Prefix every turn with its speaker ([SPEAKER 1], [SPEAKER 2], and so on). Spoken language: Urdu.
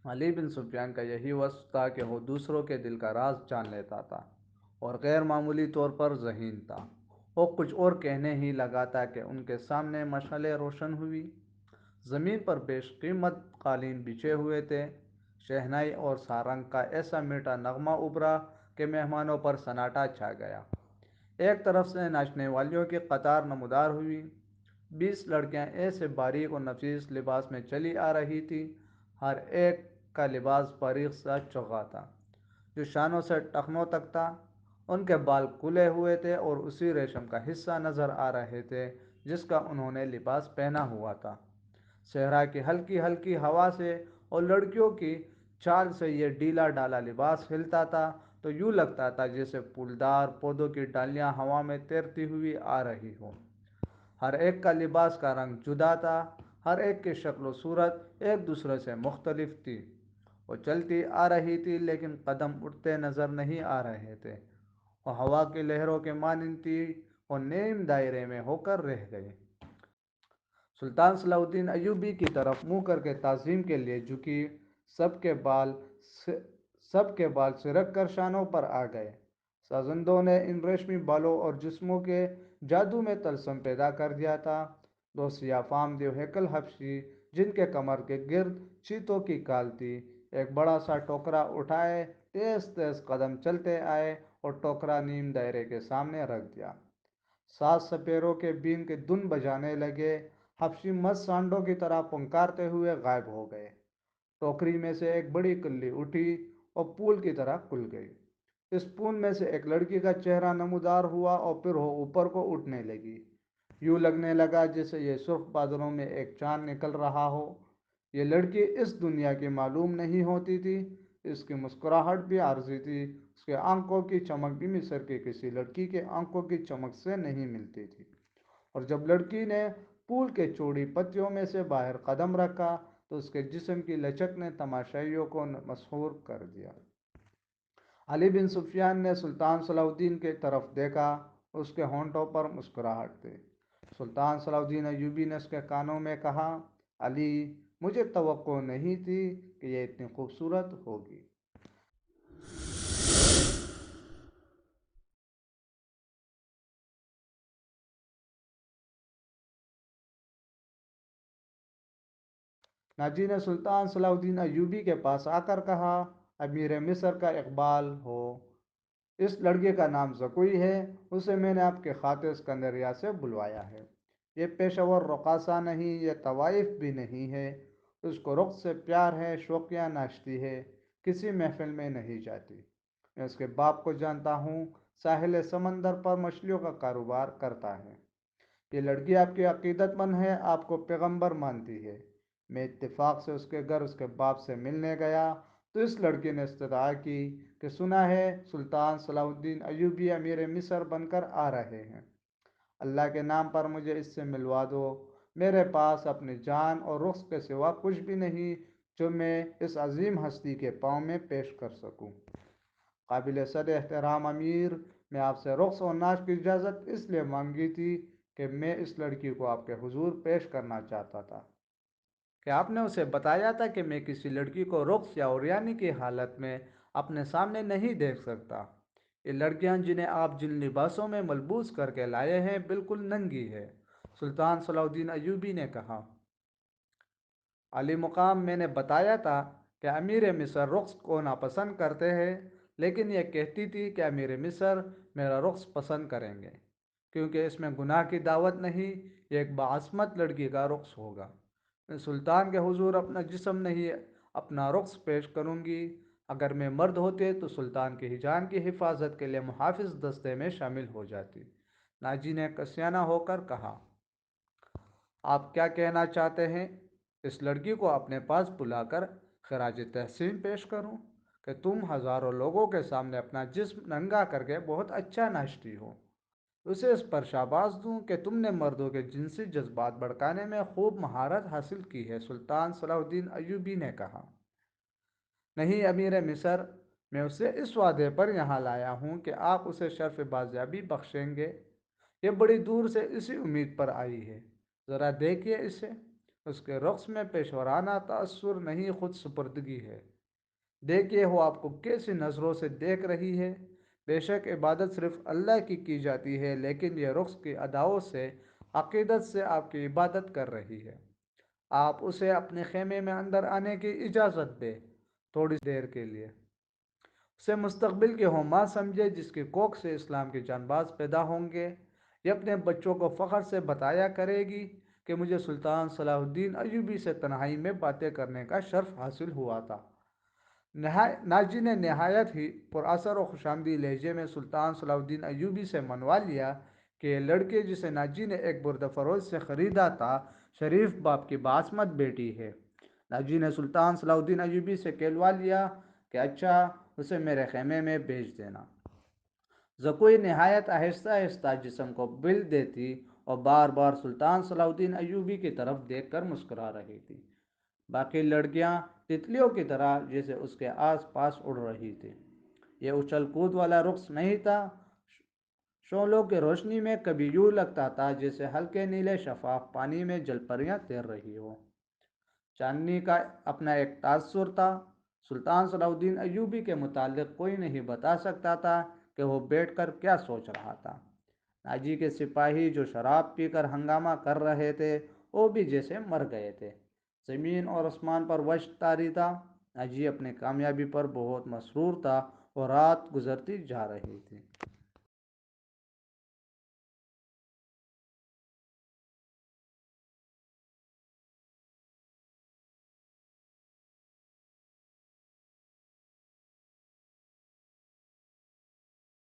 [SPEAKER 1] علی بن سفیان کا یہی وصف تھا کہ وہ دوسروں کے دل کا راز جان لیتا تھا اور غیر معمولی طور پر ذہین تھا۔ وہ کچھ اور کہنے ہی لگا تھا کہ ان کے سامنے مشعلیں روشن ہوئی۔ زمین پر بیش قیمت قالین بچھے ہوئے تھے۔ شہنائی اور سارنگ کا ایسا میٹھا نغمہ ابھرا کہ مہمانوں پر سناٹا چھا گیا۔ ایک طرف سے ناچنے والیوں کی قطار نمودار ہوئی۔ 20 لڑکیاں ایسے باریک اور نفیس لباس میں چلی آ رہی تھیں، ہر ایک کا لباس باریک سا چوغا تھا جو شانوں سے ٹخنوں تک تھا۔ ان کے بال کھلے ہوئے تھے اور اسی ریشم کا حصہ نظر آ رہے تھے جس کا انہوں نے لباس پہنا ہوا تھا۔ صحرا کی ہلکی ہلکی ہوا سے اور لڑکیوں کی چال سے یہ ڈھیلا ڈالا لباس ہلتا تھا تو یوں لگتا تھا جیسے پھولدار پودوں کی ڈالیاں ہوا میں تیرتی ہوئی آ رہی ہوں۔ ہر ایک کا لباس کا رنگ جدا تھا، ہر ایک کی شکل و صورت ایک دوسرے سے مختلف تھی۔ وہ چلتی آ رہی تھی لیکن قدم اٹھتے نظر نہیں آ رہے تھے۔ وہ ہوا کی لہروں کے مانند تھی، وہ نیم دائرے میں ہو کر رہ گئے۔ سلطان صلاح الدین ایوبی کی طرف منہ کر کے تعظیم کے لیے جھکی۔ سب کے بال سب کے بال سرک کر شانوں پر آ گئے۔ سازندوں نے ان ریشمی بالوں اور جسموں کے جادو میں طلسم پیدا کر دیا تھا۔ دو سیاہ فام دیو ہیکل حبشی جن کے کمر کے گرد چیتوں کی کال تھی، ایک بڑا سا ٹوکرا اٹھائے تیز تیز قدم چلتے آئے اور ٹوکرا نیم دائرے کے سامنے رکھ دیا۔ 7 سپیروں کے بین کے دن بجانے لگے۔ حبشی مست سانڈوں کی طرح پنکارتے ہوئے غائب ہو گئے۔ ٹوکری میں سے ایک بڑی کلی اٹھی اور پھول کی طرح کھل گئی۔ اس پھول میں سے ایک لڑکی کا چہرہ نمودار ہوا اور پھر وہ اوپر کو اٹھنے لگی۔ یوں لگنے لگا جیسے یہ سرخ بادلوں میں ایک چاند نکل رہا ہو۔ یہ لڑکی اس دنیا کی معلوم نہیں ہوتی تھی۔ اس کی مسکراہٹ بھی عارضی تھی۔ اس کے آنکھوں کی چمک بھی مصر کی کسی لڑکی کے آنکھوں کی چمک سے نہیں ملتی تھی۔ اور جب لڑکی نے پھول کے چوڑی پتیوں میں سے باہر قدم رکھا تو اس کے جسم کی لچک نے تماشائیوں کو مسحور کر دیا۔ علی بن سفیان نے سلطان صلاح الدین کی طرف دیکھا، اس کے ہونٹوں پر مسکراہٹ تھی۔ سلطان صلاح الدین ایوبی نے اس کے کانوں میں کہا، علی، مجھے توقع نہیں تھی کہ یہ اتنی خوبصورت ہوگی۔ ناجی نے سلطان صلاح الدین ایوبی کے پاس آ کر کہا، امیر مصر کا اقبال ہو، اس لڑکے کا نام زکوئی ہے، اسے میں نے آپ کے خاطر اسکندریہ سے بلوایا ہے۔ یہ پیشور رقاصہ نہیں، یہ طوائف بھی نہیں ہے۔ اس کو رخ سے پیار ہے، شوقیہ ناشتی ہے، کسی محفل میں نہیں جاتی۔ میں اس کے باپ کو جانتا ہوں، ساحل سمندر پر مچھلیوں کا کاروبار کرتا ہے۔ یہ لڑکی آپ کی عقیدت مند ہے، آپ کو پیغمبر مانتی ہے۔ میں اتفاق سے اس کے گھر اس کے باپ سے ملنے گیا تو اس لڑکی نے استدعا کی کہ سنا ہے سلطان صلاح الدین ایوبی امیر مصر بن کر آ رہے ہیں، اللہ کے نام پر مجھے اس سے ملوا دو۔ میرے پاس اپنی جان اور رخص کے سوا کچھ بھی نہیں جو میں اس عظیم ہستی کے پاؤں میں پیش کر سکوں۔ قابل صد احترام امیر، میں آپ سے رقص اور ناچ کی اجازت اس لیے مانگی تھی کہ میں اس لڑکی کو آپ کے حضور پیش کرنا چاہتا تھا۔ کہ آپ نے اسے بتایا تھا کہ میں کسی لڑکی کو رقص یا عریانی کی حالت میں اپنے سامنے نہیں دیکھ سکتا۔ یہ لڑکیاں جنہیں آپ جن لباسوں میں ملبوس کر کے لائے ہیں بالکل ننگی ہے۔ سلطان صلاح الدین ایوبی نے کہا، علی مقام، میں نے بتایا تھا کہ امیر مصر رقص کو ناپسند کرتے ہیں، لیکن یہ کہتی تھی کہ امیر مصر میرا رقص پسند کریں گے کیونکہ اس میں گناہ کی دعوت نہیں، یہ ایک باعظمت لڑکی کا رقص ہوگا۔ میں سلطان کے حضور اپنا جسم نہیں اپنا رقص پیش کروں گی۔ اگر میں مرد ہوتے تو سلطان کی جان کی حفاظت کے لیے محافظ دستے میں شامل ہو جاتی۔ ناجی نے کسیانہ ہو کر کہا، آپ کیا کہنا چاہتے ہیں؟ اس لڑکی کو اپنے پاس بلا کر خراج تحسین پیش کروں کہ تم ہزاروں لوگوں کے سامنے اپنا جسم ننگا کر کے بہت اچھا ناچتی ہو؟ اسے اس پر شاباش دوں کہ تم نے مردوں کے جنسی جذبات بھڑکانے میں خوب مہارت حاصل کی ہے؟ سلطان صلاح الدین ایوبی نے کہا، نہیں امیر مصر، میں اسے اس وعدے پر یہاں لایا ہوں کہ آپ اسے شرف بازیابی بخشیں گے۔ یہ بڑی دور سے اسی امید پر آئی ہے، ذرا دیکھیے اسے۔ اس کے رقص میں پیشورانہ تأثر نہیں، خود سپردگی ہے۔ دیکھیے وہ آپ کو کیسی نظروں سے دیکھ رہی ہے۔ بے شک عبادت صرف اللہ کی جاتی ہے، لیکن یہ رقص کی اداؤں سے، عقیدت سے آپ کی عبادت کر رہی ہے۔ آپ اسے اپنے خیمے میں اندر آنے کی اجازت دیں، تھوڑی دیر کے لیے۔ اسے مستقبل کے ہوما سمجھے جس کی کوکھ سے اسلام کے جانباز پیدا ہوں گے۔ یہ اپنے بچوں کو فخر سے بتایا کرے گی کہ مجھے سلطان صلاح الدین ایوبی سے تنہائی میں باتیں کرنے کا شرف حاصل ہوا تھا۔ ناجی نے نہایت ہی پر اثر و خوشامدی لہجے میں سلطان صلاح الدین ایوبی سے منوا لیا کہ یہ لڑکے جسے ناجی نے ایک بردہ فروش سے خریدا تھا، شریف باپ کی باسمت بیٹی ہے۔ ناجی نے سلطان صلاح الدین ایوبی سے کہلوا لیا کہ اچھا، اسے میرے خیمے میں بھیج دینا۔ زکوئی نہایت آہستہ آہستہ جسم کو بل دیتی اور بار بار سلطان صلاح الدین ایوبی کی طرف دیکھ کر مسکرا رہی تھی۔ باقی لڑکیاں تتلیوں کی طرح جیسے اس کے آس پاس اڑ رہی تھی۔ یہ اچھل کود والا رقص نہیں تھا۔ شعلوں کی روشنی میں کبھی یوں لگتا تھا جیسے ہلکے نیلے شفاف پانی میں جل پریاں تیر رہی ہو۔ چاندنی کا اپنا ایک تاثر تھا۔ سلطان صلاح الدین ایوبی کے متعلق کوئی نہیں بتا سکتا تھا کہ وہ بیٹھ کر کیا سوچ رہا تھا۔ ناجی کے سپاہی جو شراب پی کر ہنگامہ کر رہے تھے، وہ بھی جیسے مر گئے تھے۔ زمین اور آسمان پر وشت طاری تھا۔ ناجی اپنے کامیابی پر بہت مسرور تھا اور رات گزرتی جا رہی تھی۔